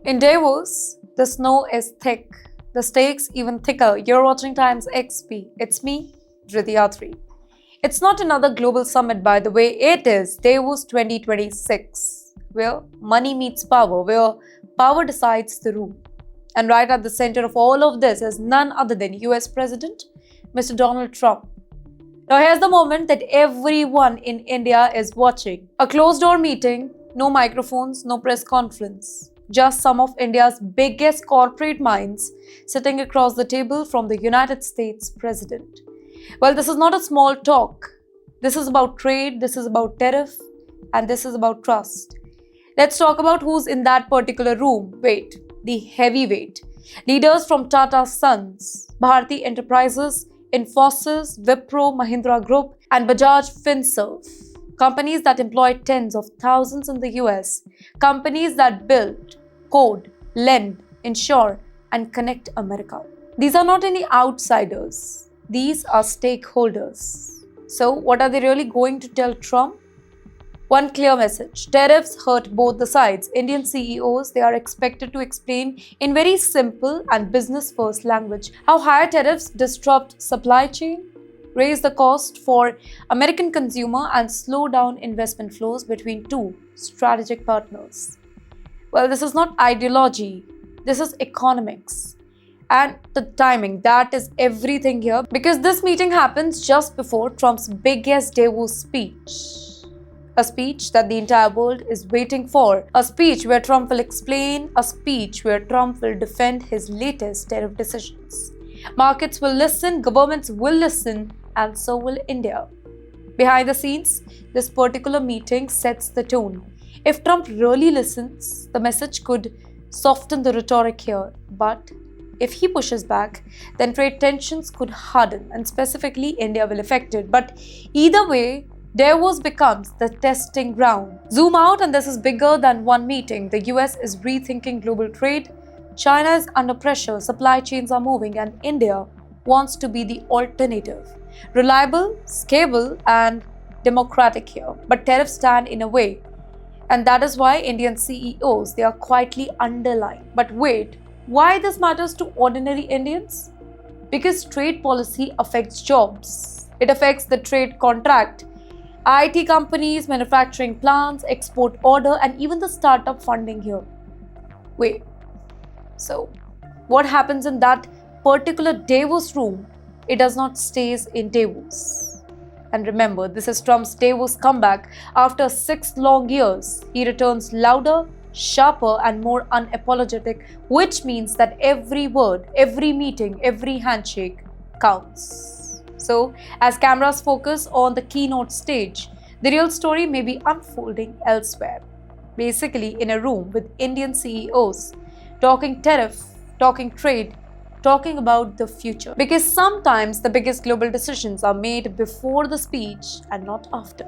In Davos, the snow is thick, the stakes even thicker. You're watching TimesXP. It's me, Dhrityatri. It's not another global summit, by the way, it is Davos 2026, where money meets power, where power decides the room. And right at the center of all of this is none other than US President Mr. Donald Trump. Now, here's the moment that everyone in India is watching. A closed door meeting, no microphones, no press conference. Just some of India's biggest corporate minds sitting across the table from the United States President. Well, this is not a small talk. This is about trade, this is about tariff, and this is about trust. Let's talk about who's in that particular room. Wait, the heavyweight. Leaders from Tata Sons, Bharti Enterprises, Infosys, Wipro, Mahindra Group, and Bajaj Finserv. Companies that employ tens of thousands in the US. Companies that build, code, lend, insure, and connect America. These are not any outsiders. These are stakeholders. So, what are they really going to tell Trump? One clear message. Tariffs hurt both the sides. Indian CEOs, they are expected to explain in very simple and business-first language how higher tariffs disrupt supply chain, raise the cost for American consumer, and slow down investment flows between two strategic partners. Well, this is not ideology. This is economics. And the timing, that is everything here, because this meeting happens just before Trump's biggest Davos speech. A speech that the entire world is waiting for. A speech where Trump will explain, a speech where Trump will defend his latest tariff decisions. Markets will listen, governments will listen, and so will India. Behind the scenes, this particular meeting sets the tone. If Trump really listens, the message could soften the rhetoric here. But if he pushes back, then trade tensions could harden, and specifically India will be affected. But either way, Devos becomes the testing ground. Zoom out, and this is bigger than one meeting. The US is rethinking global trade, China is under pressure, supply chains are moving, and India wants to be the alternative. Reliable, stable, and democratic here. But tariffs stand in a way. And that is why Indian CEOs, they are quietly underlined. But wait, why this matters to ordinary Indians? Because trade policy affects jobs. It affects the trade contract. IT companies, manufacturing plants, export order, and even the startup funding here. Wait, so what happens in that particular Davos room? It does not stays in Davos. And remember, this is Trump's Davos comeback. After 6 long years, he returns louder, sharper, and more unapologetic, which means that every word, every meeting, every handshake counts. So, as cameras focus on the keynote stage, the real story may be unfolding elsewhere. Basically, in a room with Indian CEOs, talking tariff, talking trade, talking about the future. Because sometimes the biggest global decisions are made before the speech and not after.